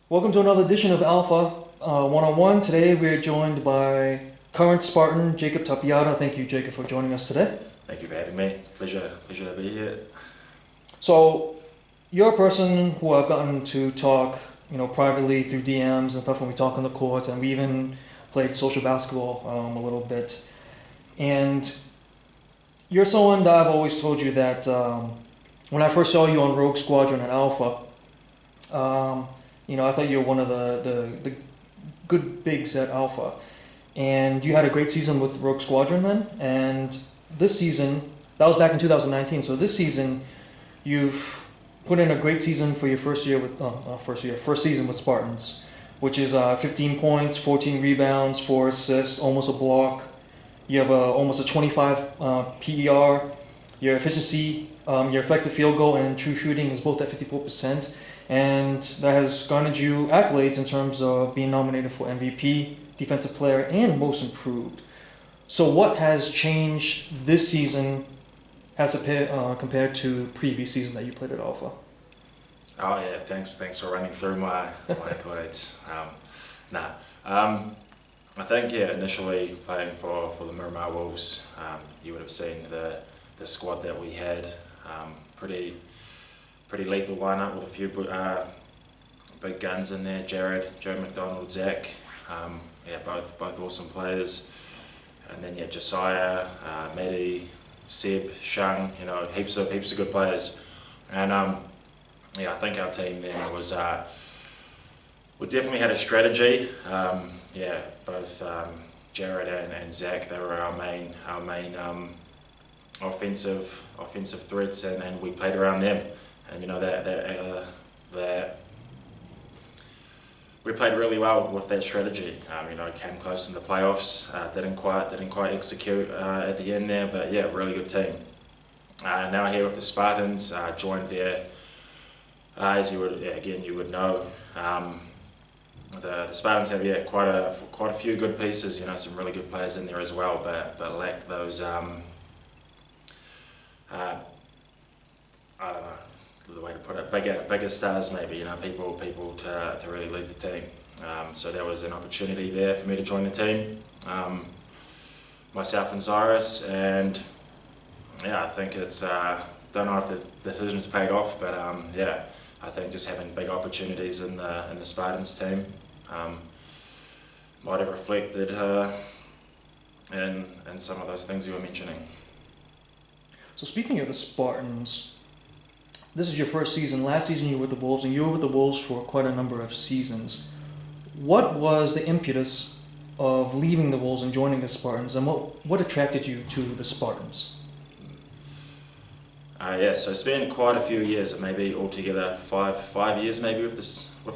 Welcome to another edition of Alpha One-on-One. Today we're joined by current Spartan Jacob Tapiata. Thank you, Jacob, for joining us today. Thank you for having me. It's a pleasure to be here. So, you're a person who I've gotten to talk, privately through DMs and stuff when we talk on the court, and we even played social basketball a little bit. And you're someone that I've always told you that when I first saw you on Rogue Squadron and Alpha, I thought you were one of the good bigs at Alpha. And you had a great season with Rogue Squadron then. And this season, that was back in 2019. So this season, you've put in a great season for your first season with Spartans, which is 15 points, 14 rebounds, 4 assists, almost a block. You have almost a 25 PER. Your efficiency, your effective field goal and true shooting is both at 54%. And that has garnered you accolades in terms of being nominated for MVP, Defensive Player, and Most Improved. So what has changed this season compared to previous season that you played at Alpha? Oh yeah, thanks for running through my accolades. I think initially playing for the Miramar Wolves, you would have seen the squad that we had, pretty lethal lineup with a few big guns in there. Joe McDonald, Zach, both awesome players, and then Josiah, Maddie, Seb, Shang, heaps of good players, and I think our team then was we definitely had a strategy. Both Jared and Zach, they were our main offensive threats, and we played around them. And that we played really well with that strategy. Came close in the playoffs. Didn't quite execute at the end there, but really good team. Now here with the Spartans, joined there as you would know. The Spartans have quite a few good pieces. Some really good players in there as well, but lack those I don't know the way to put it, bigger stars maybe, people to really lead the team. So there was an opportunity there for me to join the team, myself and Cyrus, and I think it's, don't know if the decision's paid off, but I think just having big opportunities in the Spartans team might have reflected in some of those things you were mentioning. So speaking of the Spartans, this is your first season. Last season you were with the Wolves, and you were with the Wolves for quite a number of seasons. What was the impetus of leaving the Wolves and joining the Spartans, and what attracted you to the Spartans? So it's been quite a few years, maybe altogether 5 years maybe with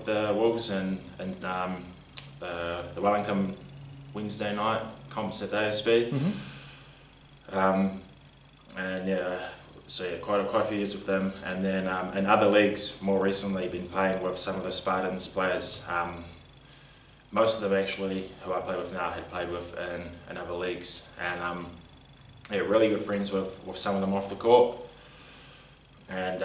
the Wolves, and the Wellington Wednesday night comps at the ASB. Mm-hmm. Quite a few years with them, and then in other leagues more recently been playing with some of the Spartans players. Most of them actually who I play with now had played with in other leagues, and really good friends with some of them off the court. And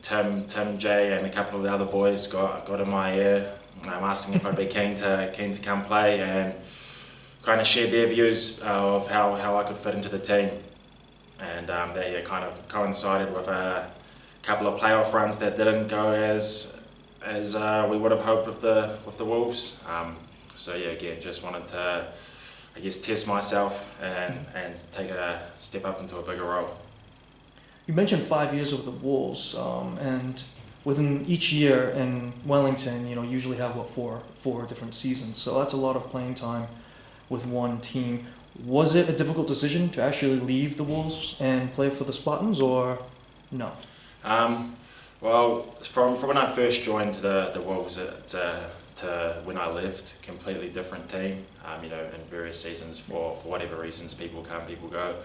Tim, Jay, and a couple of the other boys got in my ear, asking if I'd be keen to come play, and kind of shared their views of how I could fit into the team. And that kind of coincided with a couple of playoff runs that didn't go as we would have hoped with the Wolves. Again, just wanted to, I guess, test myself and take a step up into a bigger role. You mentioned 5 years with the Wolves, and within each year in Wellington, usually have four different seasons. So that's a lot of playing time with one team. Was it a difficult decision to actually leave the Wolves and play for the Spartans, or no? Well, from when I first joined the Wolves to when I left, completely different team. In various seasons for whatever reasons, people come, people go.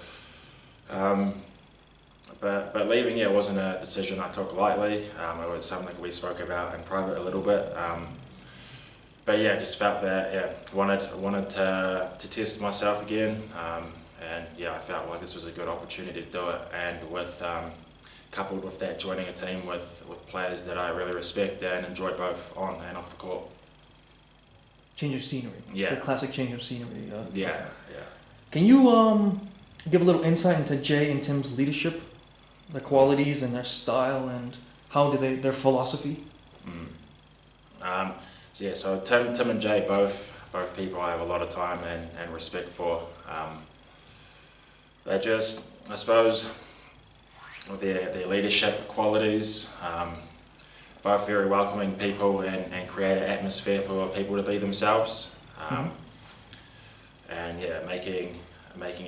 But leaving, it wasn't a decision I took lightly. It was something we spoke about in private a little bit. Just felt that wanted to test myself again, and I felt like this was a good opportunity to do it. And with coupled with that, joining a team with players that I really respect and enjoy both on and off the court. Change of scenery. Yeah. The classic change of scenery. Yeah. Can you give a little insight into Jay and Tim's leadership, their qualities and their style, and how do their philosophy? So Tim and Jay, both people I have a lot of time and respect for. They're just, I suppose, with their leadership qualities, both very welcoming people and create an atmosphere for people to be themselves. And yeah, making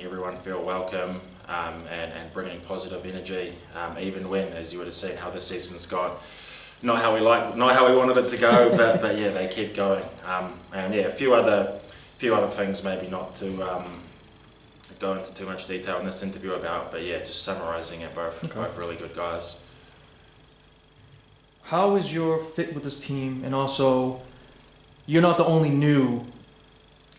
everyone feel welcome, and bringing positive energy, even when, as you would have seen, how this season's gone. Not how we wanted it to go, but yeah, they kept going. And yeah, a few other things, maybe not to go into too much detail in this interview about, but yeah, just summarising it, both really good guys. How is your fit with this team? And also, you're not the only new.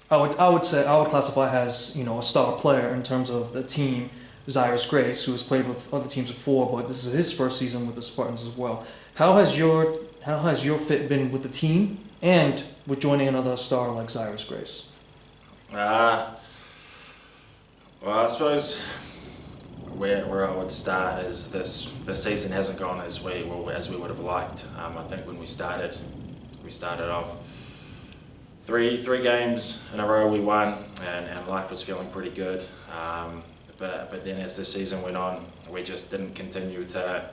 I would classify as a star player in terms of the team. Cyrus Grace, who has played with other teams before, but this is his first season with the Spartans as well. How has your fit been with the team and with joining another star like Cyrus Grace? Well, I suppose where I would start is this season hasn't gone as we would have liked. I think when we started off three games in a row we won, and life was feeling pretty good. But then as the season went on, we just didn't continue to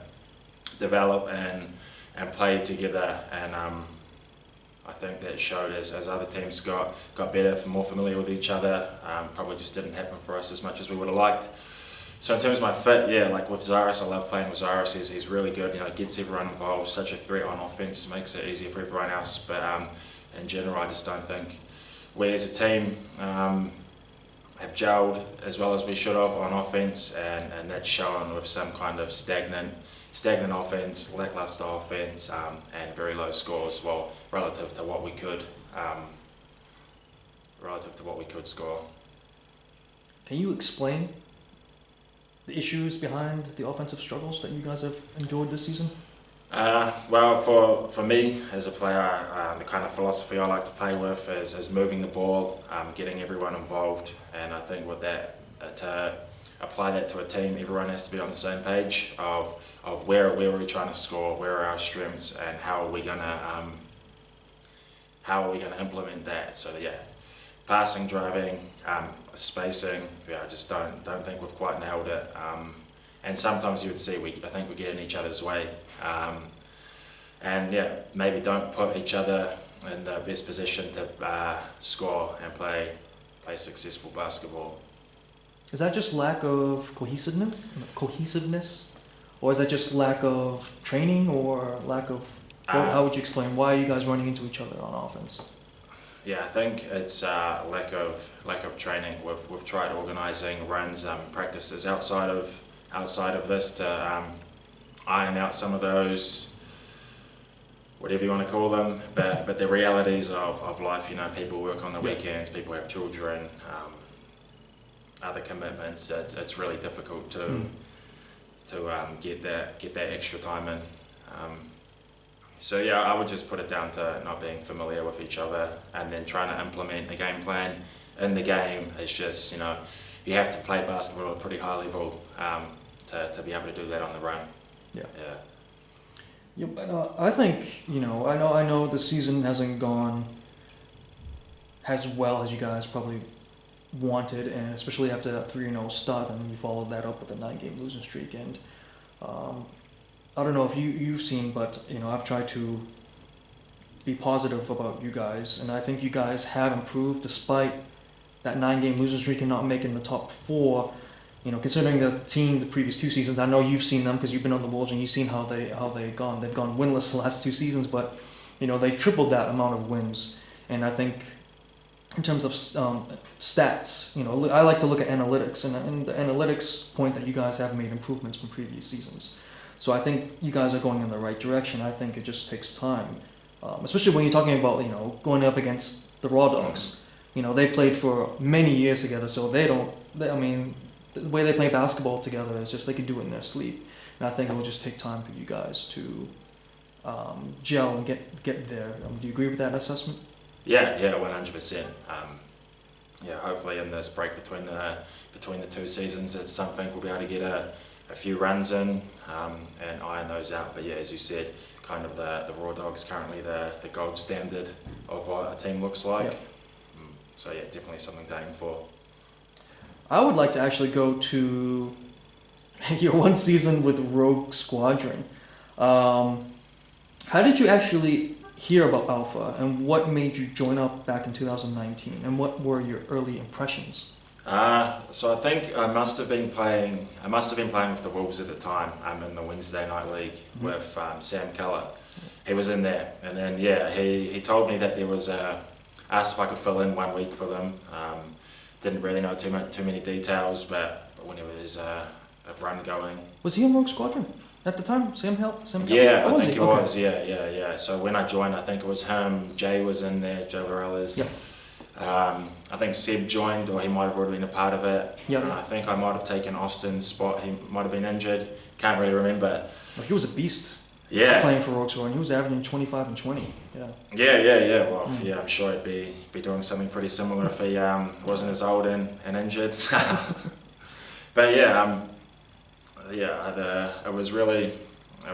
develop and play together, and I think that showed as other teams got better, more familiar with each other. Probably just didn't happen for us as much as we would have liked. So in terms of my fit, yeah, like with Cyrus, I love playing with Cyrus. He's really good. Gets everyone involved. Such a threat on offense, makes it easier for everyone else. But in general, I just don't think we as a team have gelled as well as we should have on offense, and that's shown with some kind of stagnant offense, lackluster offense, and very low scores. Well, relative to what we could score. Can you explain the issues behind the offensive struggles that you guys have endured this season? Well, for me as a player, the kind of philosophy I like to play with is moving the ball, getting everyone involved, and I think with that, to apply that to a team, everyone has to be on the same page of where are we trying to score, where are our strengths, and how are we gonna implement that. So yeah, passing, driving, spacing. Yeah, I just don't think we've quite nailed it. And sometimes you would see I think we get in each other's way. And yeah, maybe don't put each other in the best position to score and play successful basketball. Is that just lack of cohesiveness? Or is that just lack of training, or lack of... how would you explain why are you guys running into each other on offense? Yeah, I think it's lack of training. We've tried organising runs, practices outside of this to iron out some of those, whatever you want to call them, but the realities of life. People work on the weekends, people have children, other commitments. It's really difficult to get that extra time in. So yeah, I would just put it down to not being familiar with each other, and then trying to implement a game plan in the game. It's just, you have to play basketball at a pretty high level to be able to do that on the run. Yeah, but I think, I know the season hasn't gone as well as you guys probably wanted, and especially after that 3-0 start, and you followed that up with a 9-game losing streak. And I don't know if you've seen, but I've tried to be positive about you guys, and I think you guys have improved despite that 9-game losing streak and not making the top 4. Considering the team the previous 2 seasons, I know you've seen them because you've been on the Wolves and you've seen how they've gone. They've gone winless the last 2 seasons, but they tripled that amount of wins. And I think in terms of stats, I like to look at analytics, and the analytics point that you guys have made improvements from previous seasons. So I think you guys are going in the right direction. I think it just takes time, especially when you're talking about going up against the Raw Dogs. They played for many years together, so the way they play basketball together is just they can do it in their sleep. and I think it will just take time for you guys to gel and get there. Do you agree with that assessment? Yeah, 100%. Hopefully in this break between the two seasons, it's something we'll be able to get a few runs in and iron those out. But yeah, as you said, kind of the Raw Dogs currently the gold standard of what a team looks like. Yeah. So yeah, definitely something to aim for. I would like to actually go to your one season with Rogue Squadron. How did you actually hear about Alpha, and what made you join up back in 2019, and what were your early impressions? So I think I must have been playing with the Wolves at the time. In the Wednesday night league with Sam Keller. He was in there, and then he told me that there was asked if I could fill in 1 week for them. Didn't really know too many details, but whenever there's a run going. Was he in Rogue Squadron at the time? Sam Keller? Yeah, I think he was. Yeah. So when I joined, I think it was him. Jay was in there. Joe Larella's. Yeah. I think Seb joined, or he might have already been a part of it. Yeah. I think I might have taken Austin's spot. He might have been injured. Can't really remember. He was a beast. Yeah. Playing for Rogue Squadron. He was averaging 25 and 20. Yeah. Yeah. Well, I'm sure he'd be doing something pretty similar if he wasn't as old and injured. But it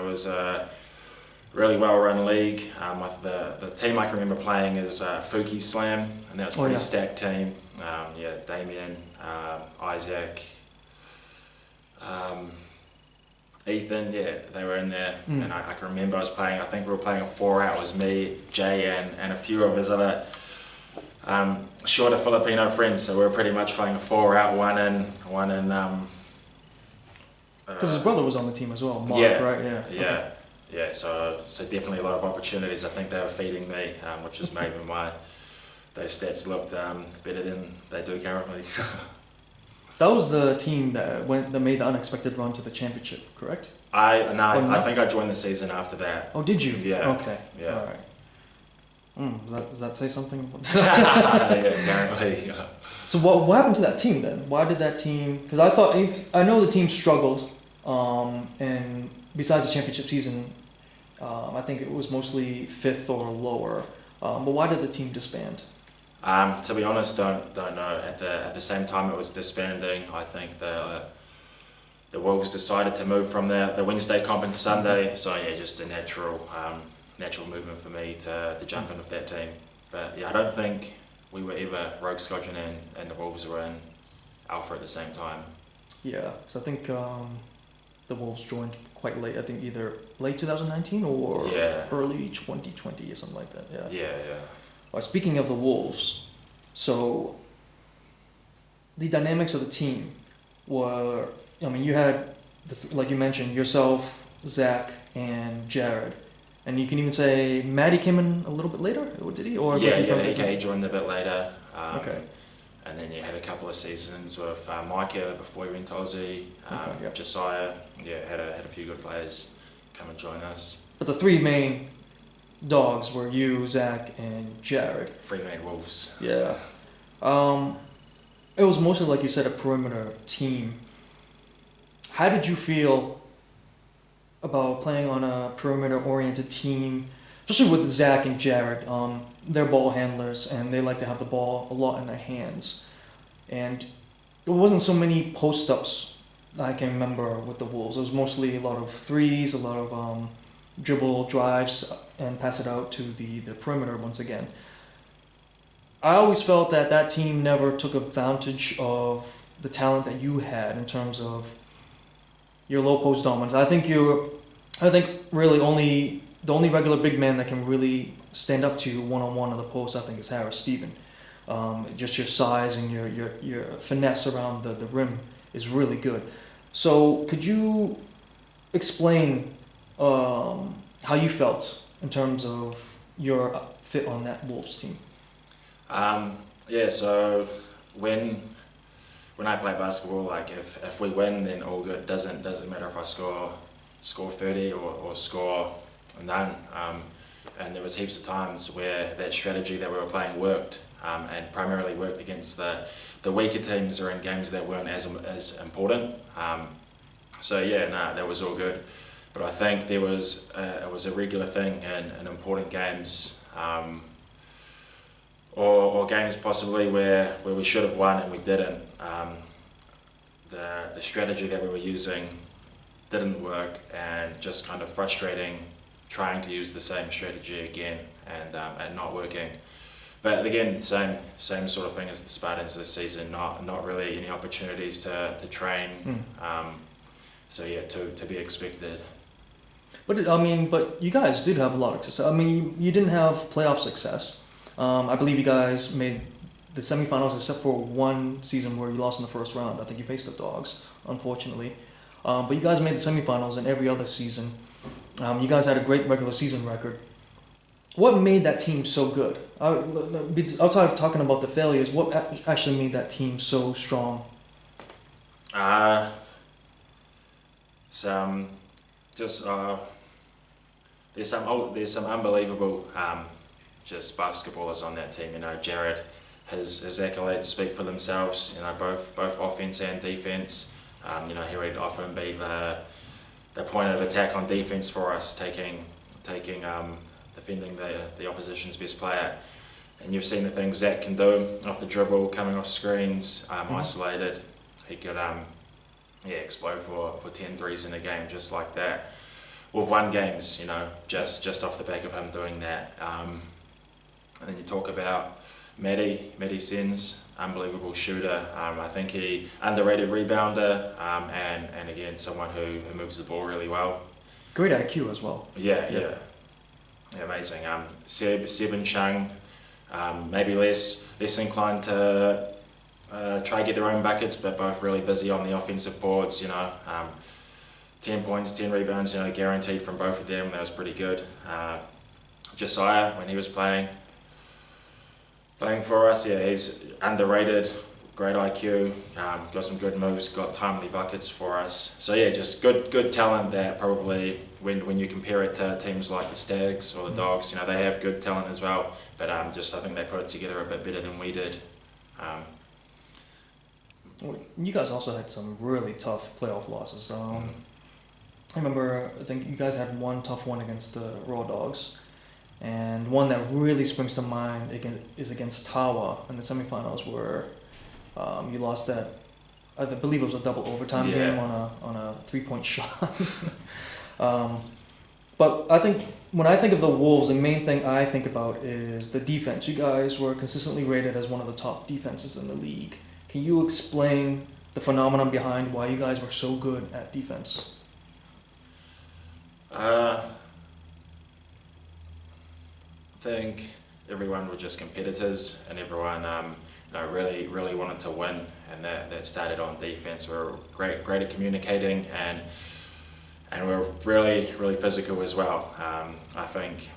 was a really well-run league. The team I can remember playing is Fuki Slam, and that was a pretty stacked team. Damien, Isaac, Ethan, they were in there. And I can remember I think we were playing a 4-out. It was me, Jay, and a few of his other shorter Filipino friends, so we were pretty much playing a 4-out, one in because his brother was on the team as well, Mark, right? Yeah, so definitely a lot of opportunities. I think they were feeding me, which is maybe why those stats looked better than they do currently. That was the team that made the unexpected run to the championship, correct? I think I joined the season after that. Oh, did you? Yeah. Okay. Yeah. All right. Does that say something? Yeah, apparently. Yeah. So what happened to that team then? Why did that team? Because I know the team struggled, and besides the championship season, I think it was mostly 5th or lower. But why did the team disband? To be honest, don't know. At the same time it was disbanding, I think the Wolves decided to move from the Wednesday comp into Sunday. So yeah, just a natural movement for me to jump in with that team. But yeah, I don't think we were ever Rogue Squadron and the Wolves were in Alpha at the same time. Yeah, so I think the Wolves joined quite late. I think either late 2019 or early 2020 or something like that. Yeah. Well, speaking of the Wolves, so the dynamics of the team were, you had, like you mentioned, yourself, Zach, and Jared. And you can even say Maddie came in a little bit later, or did he? Or he joined a bit later. Okay. And then you had a couple of seasons with Micah before he went to Aussie. Josiah, had a few good players come and join us. But the three main dogs were you, Zach, and Jared. Three main Wolves. Yeah. It was mostly, like you said, a perimeter team. How did you feel about playing on a perimeter-oriented team, especially with Zach and Jared? They're ball handlers, and they like to have the ball a lot in their hands. And it wasn't so many post-ups I can remember with the Wolves. It was mostly a lot of threes, a lot of dribble drives, and pass it out to the perimeter once again. I always felt that team never took advantage of the talent that you had in terms of your low post dominance. I think really the only regular big man that can really stand up to you one-on-one on the post, I think, is Harris Steven. Just your size and your finesse around the rim is really good. So could you explain how you felt in terms of your fit on that Wolves team? So when I play basketball, like if we win, then all good. Doesn't matter if I score 30 or score none. And there was heaps of times where that strategy that we were playing worked, and primarily worked against the weaker teams or in games that weren't as important. So yeah, that was all good. But I think it was a regular thing in important games, or games possibly where we should have won and we didn't. The strategy that we were using didn't work, and just kind of frustrating trying to use the same strategy again and not working. But again, same sort of thing as the Spartans this season. Not really any opportunities to train. So yeah, to be expected. But you guys did have a lot of success. I mean, you didn't have playoff success. I believe you guys made the semifinals except for one season where you lost in the first round. I think you faced the Dogs, unfortunately. But you guys made the semifinals in every other season. You guys had a great regular season record. What made that team so good? Outside of talking about the failures, what actually made that team so strong? There's some unbelievable just basketballers on that team. You know, Jared, his accolades speak for themselves. You know, both offense and defense. You know, he would often be the point of attack on defense for us, defending the opposition's best player. And you've seen the things Zach can do off the dribble, coming off screens, isolated. He could explode for 10 threes in a game just like that. We've won games, you know, just off the back of him doing that. And then you talk about Matty Sens, unbelievable shooter. I think he underrated rebounder, and again someone who moves the ball really well. Great IQ as well. Yeah, amazing. Seb and Chung, maybe less inclined to try to get their own buckets, but both really busy on the offensive boards. You know, 10 points, 10 rebounds, you know, guaranteed from both of them. That was pretty good. Josiah, when he was playing for us, yeah, he's underrated, great IQ, got some good moves, got timely buckets for us. So yeah, just good talent that probably when you compare it to teams like the Stags or the Dogs, you know, they have good talent as well, but just I think they put it together a bit better than we did. You guys also had some really tough playoff losses. I remember, I think you guys had one tough one against the Raw Dogs, and one that really springs to mind is against Tawa in the semifinals, where you lost that. I believe it was a double overtime game on a 3-point shot. But I think when I think of the Wolves, the main thing I think about is the defense. You guys were consistently rated as one of the top defenses in the league. Can you explain the phenomenon behind why you guys were so good at defense? I think everyone were just competitors, and everyone really wanted to win, and that started on defense. We were great at communicating, and we were really physical as well. I think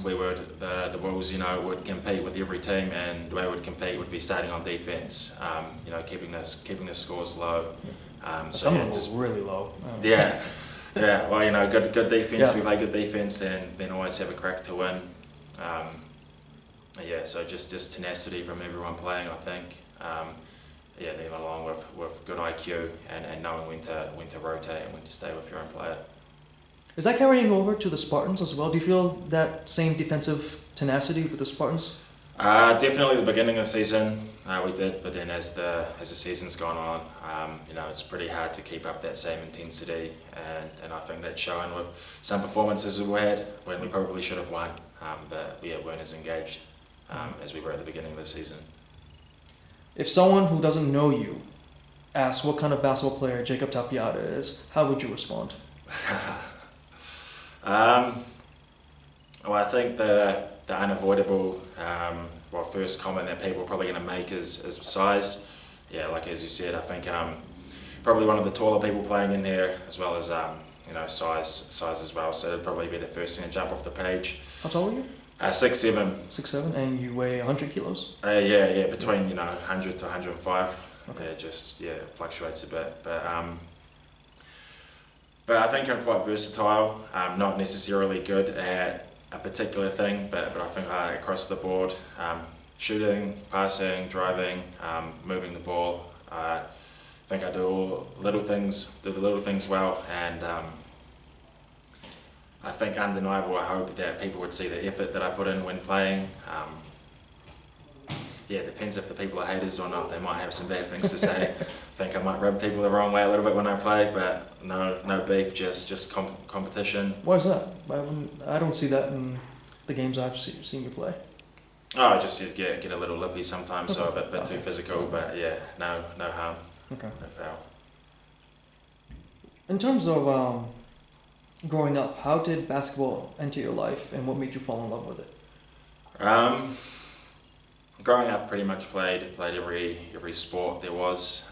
the Wolves, you know, would compete with every team, and the way we would compete would be starting on defense. You know, keeping the scores low. Some of them were really low. Yeah. Yeah, well, you know, good defense. Yeah. We play good defense, then always have a crack to win. So just tenacity from everyone playing, I think. Then along with good IQ and knowing when to rotate and when to stay with your own player. Is that carrying over to the Spartans as well? Do you feel that same defensive tenacity with the Spartans? Definitely the beginning of the season we did, but then as the season's gone on, you know, it's pretty hard to keep up that same intensity, and I think that's shown with some performances we had when we probably should have won, but we weren't as engaged as we were at the beginning of the season. If someone who doesn't know you asks what kind of basketball player Jacob Tapiata is, how would you respond? Well, I think the unavoidable first comment that people are probably going to make is size. Yeah, like as you said, I think probably one of the taller people playing in here, as well as you know, size as well. So it'd probably be the first thing to jump off the page. How tall are you? 6'7". 6'7", and you weigh 100 kilos? Between 100 to 105. Okay. It fluctuates a bit, but I think I'm quite versatile. I'm not necessarily good at a particular thing, but I think across the board, think I do the little things well, and I think undeniable. I hope that people would see the effort that I put in when playing. It depends if the people are haters or not. They might have some bad things to say. I think I might rub people the wrong way a little bit when I play, but no beef, just competition. Why is that? I don't see that in the games I've seen you play. Oh, just get a little lippy sometimes, so a bit too physical, but yeah, no harm, Okay. no foul. In terms of growing up, how did basketball enter your life, and what made you fall in love with it? Growing up, pretty much played every sport there was.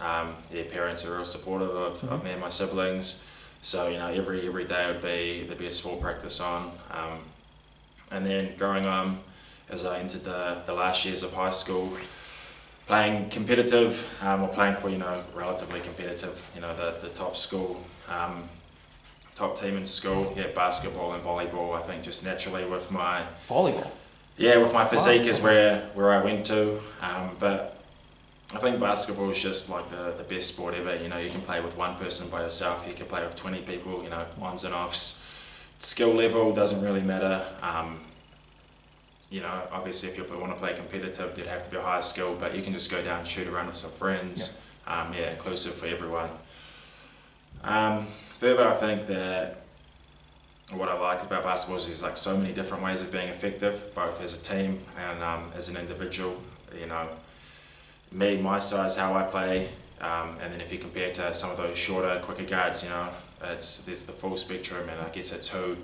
Parents were real supportive of me and my siblings, so every day there'd be a sport practice on, and then growing on, as I entered the last years of high school, playing competitive, or playing for relatively competitive, the top school, top team in school, basketball and volleyball. I think just naturally with my Volleyball. Yeah, with my physique is where I went to, but I think basketball is just like the best sport ever. You can play with one person by yourself, you can play with 20 people, ons and offs. Skill level doesn't really matter. Obviously if you want to play competitive, you'd have to be a higher skill, but you can just go down and shoot around with some friends. Inclusive for everyone. Further, I think that what I like about basketball is there's like so many different ways of being effective, both as a team and as an individual. My size, how I play, and then if you compare to some of those shorter, quicker guards, there's the full spectrum, and I guess it's who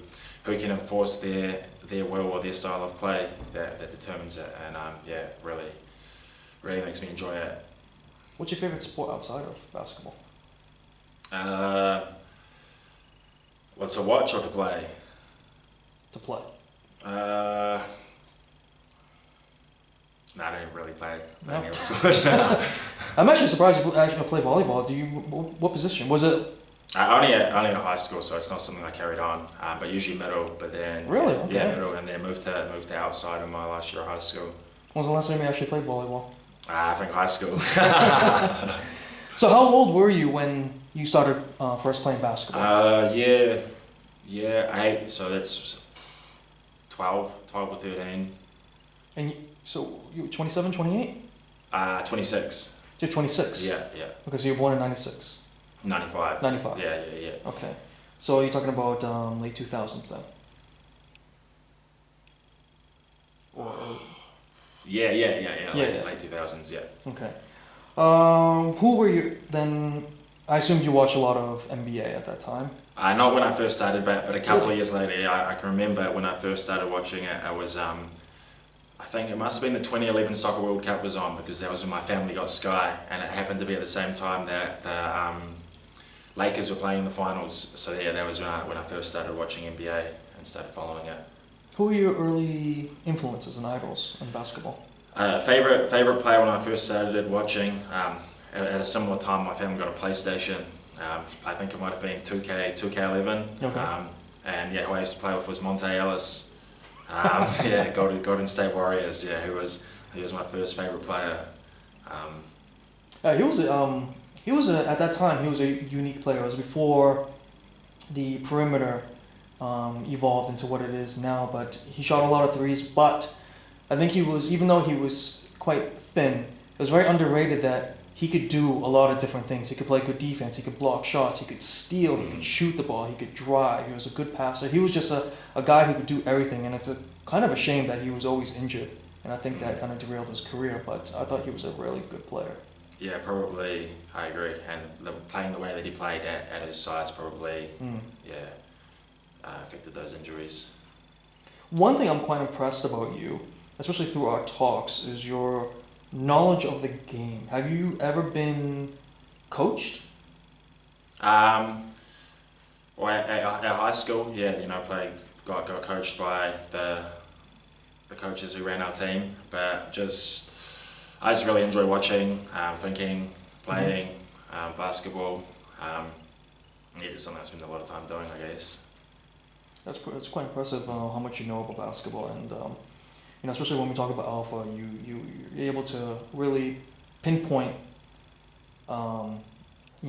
can enforce their will or their style of play that determines it, and really makes me enjoy it. What's your favorite sport outside of basketball? Well, to watch or to play? To play. I don't really play No. any other sport. I'm actually surprised you actually play volleyball. What position? Was it? Only in high school, so it's not something I carried on. But usually middle, but then Really? Okay. middle, and then moved to outside in my last year of high school. When was the last time you actually played volleyball? I think high school. So how old were you when you started first playing basketball? 8. So that's 12 or 13. And so you were 27, 28? 26. You're 26? Yeah. Okay, so you were born in 96? 95. 95? Yeah. Okay. So you're talking about late 2000s then? Or Yeah. Yeah. Late 2000s, yeah. okay. Who were you then? I assumed you watched a lot of NBA at that time. Not when I first started, but a couple of years later, I can remember when I first started watching it. I was, I think it must have been the 2011 Soccer World Cup was on, because that was when my family got Sky, and it happened to be at the same time that the Lakers were playing in the finals. So that was when I first started watching NBA and started following it. Who were your early influences and idols in basketball? Favorite player when I first started watching, at a similar time my family got a PlayStation. I think it might have been 2K11. Okay. And who I used to play with was Monte Ellis. Golden State Warriors. He was my first favorite player. He was at that time he was a unique player. It was before the perimeter evolved into what it is now. But he shot a lot of threes. But I think even though he was quite thin, it was very underrated that he could do a lot of different things. He could play good defense, he could block shots, he could steal, he could shoot the ball, he could drive, he was a good passer. He was just a guy who could do everything, and it's kind of a shame that he was always injured. And I think that kind of derailed his career, but I thought he was a really good player. Yeah, probably, I agree. And playing the way that he played at his size probably, affected those injuries. One thing I'm quite impressed about you, especially through our talks, is your knowledge of the game. Have you ever been coached? Well, at high school, got coached by the coaches who ran our team, but I just really enjoy watching, thinking, playing basketball. Just something I spend a lot of time doing, I guess. That's quite impressive how much you know about basketball, and especially when we talk about alpha, you're able to really pinpoint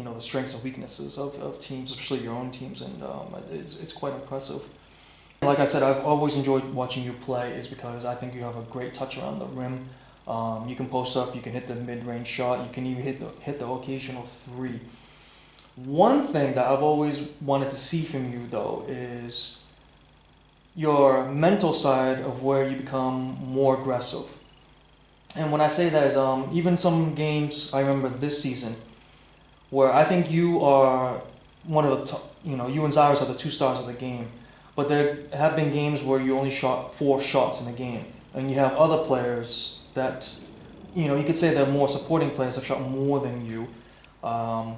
the strengths and weaknesses of teams, especially your own teams, and it's quite impressive. Like I said, I've always enjoyed watching you play, is because I think you have a great touch around the rim. You can post up, you can hit the mid-range shot, you can even hit the occasional three. One thing that I've always wanted to see from you, though, is your mental side of where you become more aggressive. And when I say that is even some games I remember this season where I think you are one of the top, you and Cyrus are the two stars of the game. But there have been games where you only shot 4 shots in a game, and you have other players that, you could say they're more supporting players that shot more than you. I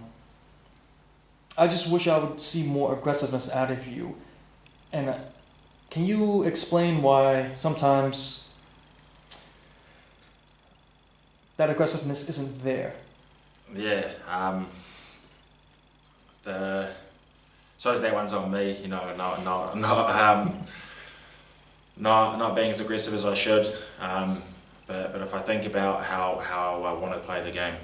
just wish I would see more aggressiveness out of you. And can you explain why sometimes that aggressiveness isn't there? Yeah. So as that one's on me, not being as aggressive as I should. But if I think about how I want to play the game,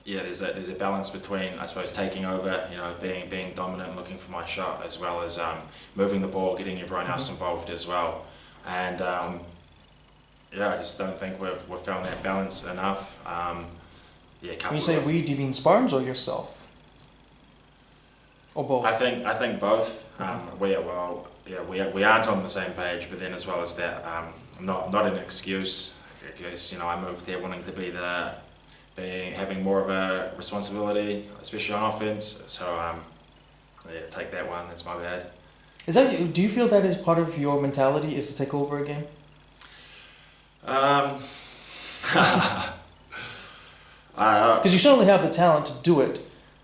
there's a balance between, I suppose, taking over, being dominant, looking for my shot, as well as moving the ball, getting everyone else involved as well. And I just don't think we've found that balance enough. When you say we, do you mean Spartans or yourself? Or both? I think both. We aren't on the same page, but then as well as that, not an excuse, because I moved there wanting to having more of a responsibility, especially on offense. So take that one. That's my bad. Do you feel that is part of your mentality, is to take over a game? Because you certainly have the talent to do it,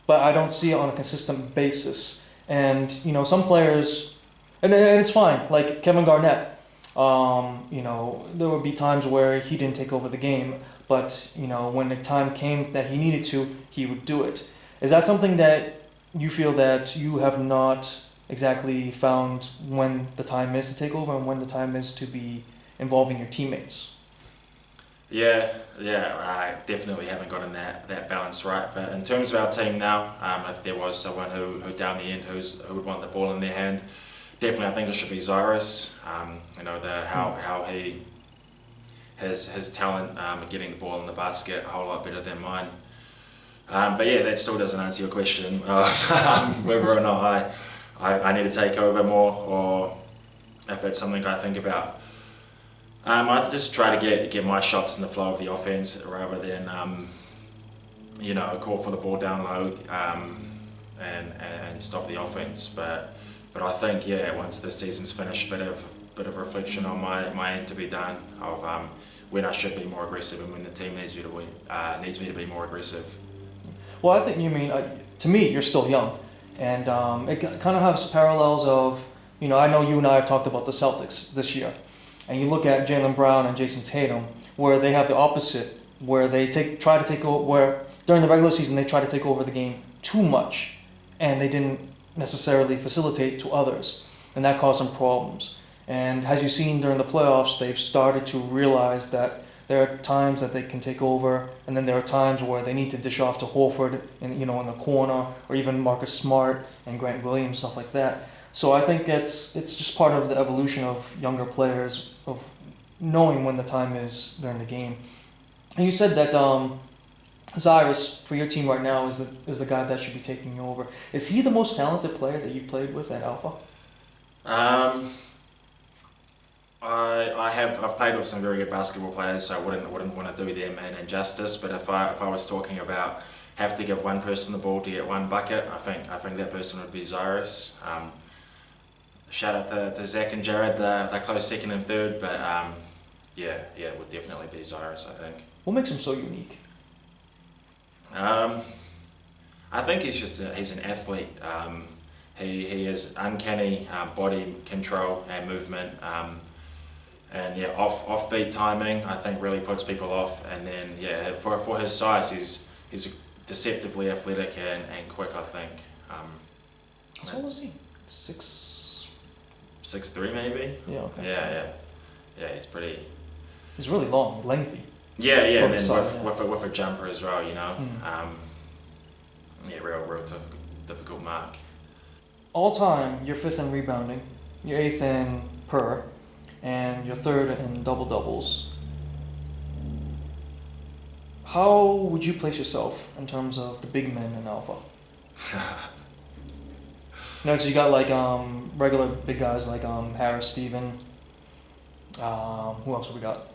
but I don't see it on a consistent basis. And some players, and it's fine. Like Kevin Garnett, there would be times where he didn't take over the game, but when the time came that he needed to, he would do it. Is that something that you feel that you have not exactly found when the time is to take over and when the time is to be involving your teammates? Yeah, I definitely haven't gotten that balance right. But in terms of our team now, if there was someone who down the end who would want the ball in their hand, definitely I think it should be Cyrus. How he his talent getting the ball in the basket a whole lot better than mine. But that still doesn't answer your question whether or not I need to take over more, or if it's something I think about. I just try to get my shots in the flow of the offense rather than call for the ball down low and stop the offense. But I think once the season's finished, bit of reflection on my end to be done of when I should be more aggressive and when the team needs me to be more aggressive. Well, I think you mean to me you're still young, and it kind of has parallels of I know you and I have talked about the Celtics this year. And you look at Jaylen Brown and Jason Tatum, where they have the opposite, where they try to take over, where during the regular season they try to take over the game too much, and they didn't necessarily facilitate to others, and that caused some problems. And as you've seen during the playoffs, they've started to realize that there are times that they can take over, and then there are times where they need to dish off to Horford in the corner, or even Marcus Smart and Grant Williams, stuff like that. So I think it's just part of the evolution of younger players, of knowing when the time is during the game. And you said that Cyrus, for your team right now, is the guy that should be taking you over. Is he the most talented player that you've played with at Alpha? I've played with some very good basketball players, so I wouldn't want to do them an injustice. But if I was talking about have to give one person the ball to get one bucket, I think that person would be Cyrus. Shout out to Zach and Jared, they're close second and third, but it would definitely be Cyrus, I think. What makes him so unique? I think he's an athlete. He has uncanny body control and movement, and offbeat timing. I think really puts people off. And then for his size, he's deceptively athletic and quick. I think. How old is he? 6'3" maybe. Yeah. Okay. Yeah. He's pretty. He's really long, lengthy. Yeah, and then with a jumper as well, real difficult mark. All time, you're fifth in rebounding, you're eighth in per, and you're third in double doubles. How would you place yourself in terms of the big men in Alpha? Because you got like regular big guys like Harris, Steven. Who else have we got?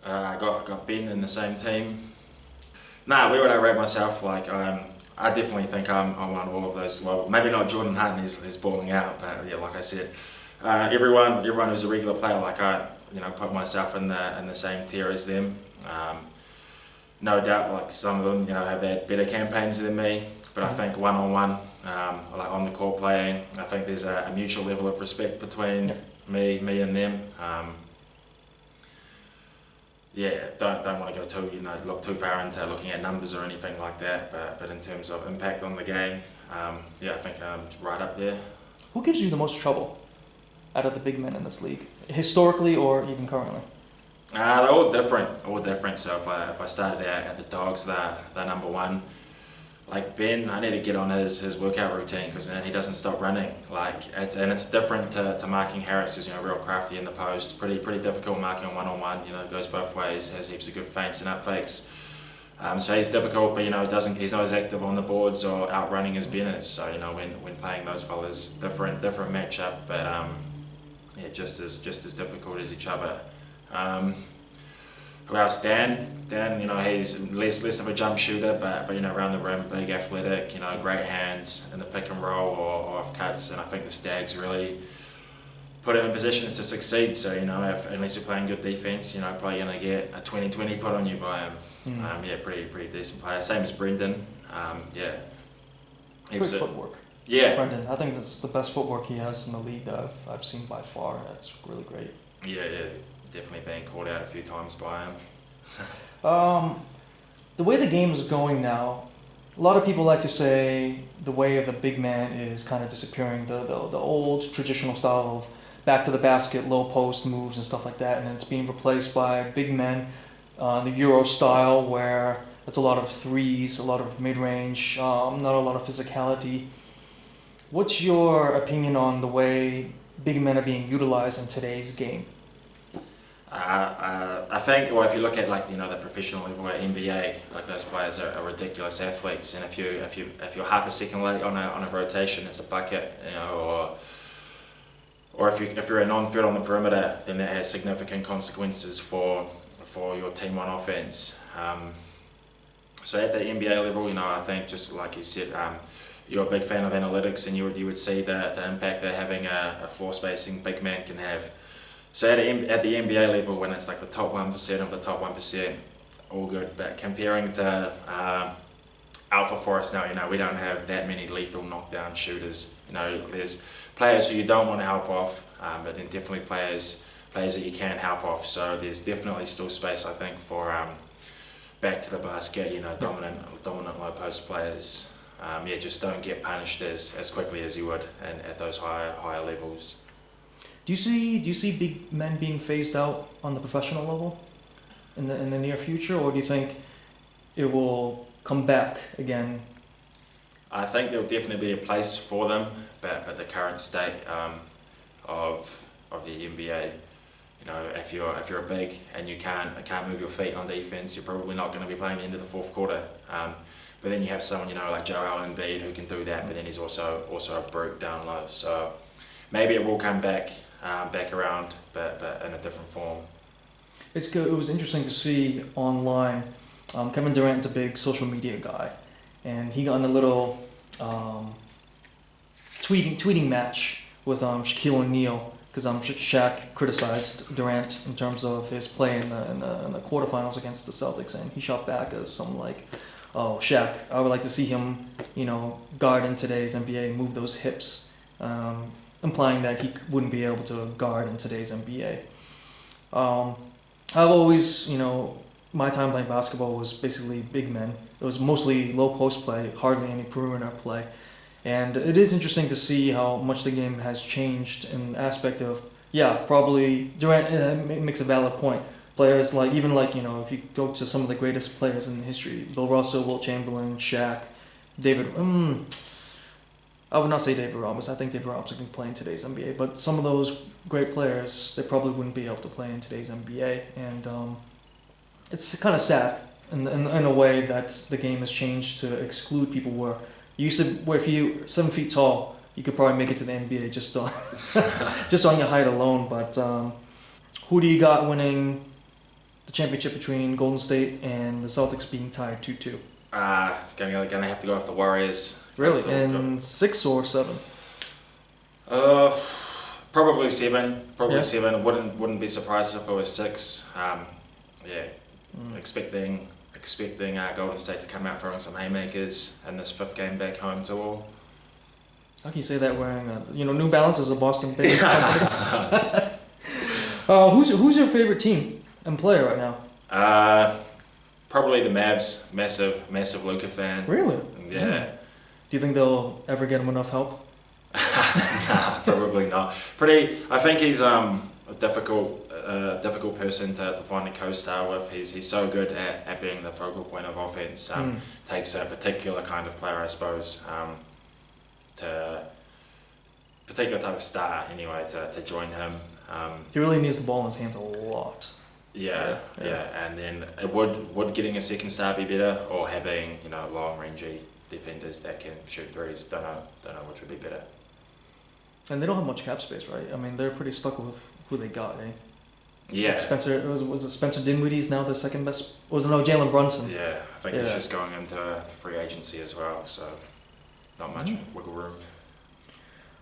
I got Ben in the same team. Nah, where would I rate myself? Like I definitely think I'm on all of those. Well, maybe not Jordan Hunt. He's balling out, but yeah, like I said, everyone who's a regular player, like I put myself in the same tier as them. No doubt, like some of them, have had better campaigns than me. But I think one-on-one, like on the court playing, I think there's a mutual level of respect between me and them. Don't want to go look too far into looking at numbers or anything like that. But in terms of impact on the game, I think I'm right up there. Who gives you the most trouble out of the big men in this league, historically or even currently? They're all different. So if I started out at the Dogs, they're number one. Like Ben, I need to get on his workout routine because man, he doesn't stop running. It's different to marking Harris, who's real crafty in the post. Pretty difficult marking one-on-one. Goes both ways. Has heaps of good feints and up fakes. So he's difficult, but he's not as active on the boards or outrunning as Ben is. So when playing those fellas, different matchup, but just as difficult as each other. Who else? Dan, he's less of a jump shooter, but around the rim, big, athletic, great hands in the pick and roll or off cuts, and I think the Stags really put him in positions to succeed. So unless you're playing good defense, probably gonna get a 20-20 put on you by him. Pretty decent player. Same as Brendan. Good footwork. Yeah. Brendan, I think that's the best footwork he has in the league that I've seen by far. That's really great. Yeah. Definitely being called out a few times by him. The way the game is going now, a lot of people like to say the way of the big man is kind of disappearing. The old traditional style of back to the basket, low post moves and stuff like that, and it's being replaced by big men, the Euro style where it's a lot of threes, a lot of mid-range, not a lot of physicality. What's your opinion on the way big men are being utilized in today's game? I think, if you look at the professional level at NBA, those players are ridiculous athletes, and if you're half a second late on a rotation, it's a bucket, or if you're a non-threat on the perimeter, then that has significant consequences for your team on offense. So at the NBA level, I think just like you said, you're a big fan of analytics, and you would see the impact that having a floor spacing big man can have. So at the NBA level, when it's like the top 1% of the top 1%, all good. But comparing to Alpha Forest now, we don't have that many lethal knockdown shooters. There's players who you don't want to help off, but then definitely players that you can help off. So there's definitely still space, I think, for back to the basket, dominant low post players. Just don't get punished as quickly as you would at those higher levels. Do you see big men being phased out on the professional level in the near future, or do you think it will come back again? I think there will definitely be a place for them, but the current state of the NBA, if you're a big and you can't move your feet on defense, you're probably not going to be playing into the fourth quarter. But then you have someone like Joel Embiid who can do that, but then he's also a brute down low. So maybe it will come back around, but in a different form. It's good. It was interesting to see online. Kevin Durant's a big social media guy, and he got in a little tweeting match with Shaquille O'Neal because Shaq criticized Durant in terms of his play in the quarterfinals against the Celtics, and he shot back as something like, "Oh, Shaq, I would like to see him, guard in today's NBA, move those hips." Implying that he wouldn't be able to guard in today's NBA. I've always, my time playing basketball was basically big men. It was mostly low post play, hardly any perimeter play. And it is interesting to see how much the game has changed in the aspect of, probably Durant makes a valid point. Players like even like if you go to some of the greatest players in history, Bill Russell, Wilt Chamberlain, Shaq, David. I would not say David Robinson. I think David Robinson can play in today's NBA, but some of those great players, they probably wouldn't be able to play in today's NBA, and it's kind of sad in a way that the game has changed to exclude people where if you 7 feet tall, you could probably make it to the NBA just on just on your height alone. But who do you got winning the championship between Golden State and the Celtics being tied 2-2? Gonna have to go with the Warriors. Really? In 6 or 7? Probably 7. Probably Yeah. 7. Wouldn't be surprised if it was 6. Expecting Golden State to come out throwing some haymakers in this 5th game back home tour. How can you say that wearing New Balance is a Boston-based company? Who's your favorite team and player right now? Probably the Mavs. Massive Luka fan. Really? Yeah. Do you think they'll ever get him enough help? Nah, probably not. I think he's a difficult person to find a co-star with. He's so good at being the focal point of offense. Takes a particular kind of player, I suppose, to particular type of star anyway to join him. He really needs the ball in his hands a lot. Yeah. And then would getting a second star be better, or having long rangey defenders that can shoot threes? Don't know which would be better. And they don't have much cap space, right? I mean, they're pretty stuck with who they got, eh? Yeah. Was it Spencer Dinwiddie's now the second best? Jalen Brunson? Yeah, I think he's just going into free agency as well, so not much wiggle room.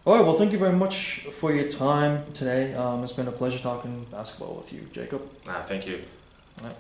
All right, well, thank you very much for your time today. It's been a pleasure talking basketball with you, Jacob. Thank you. All right.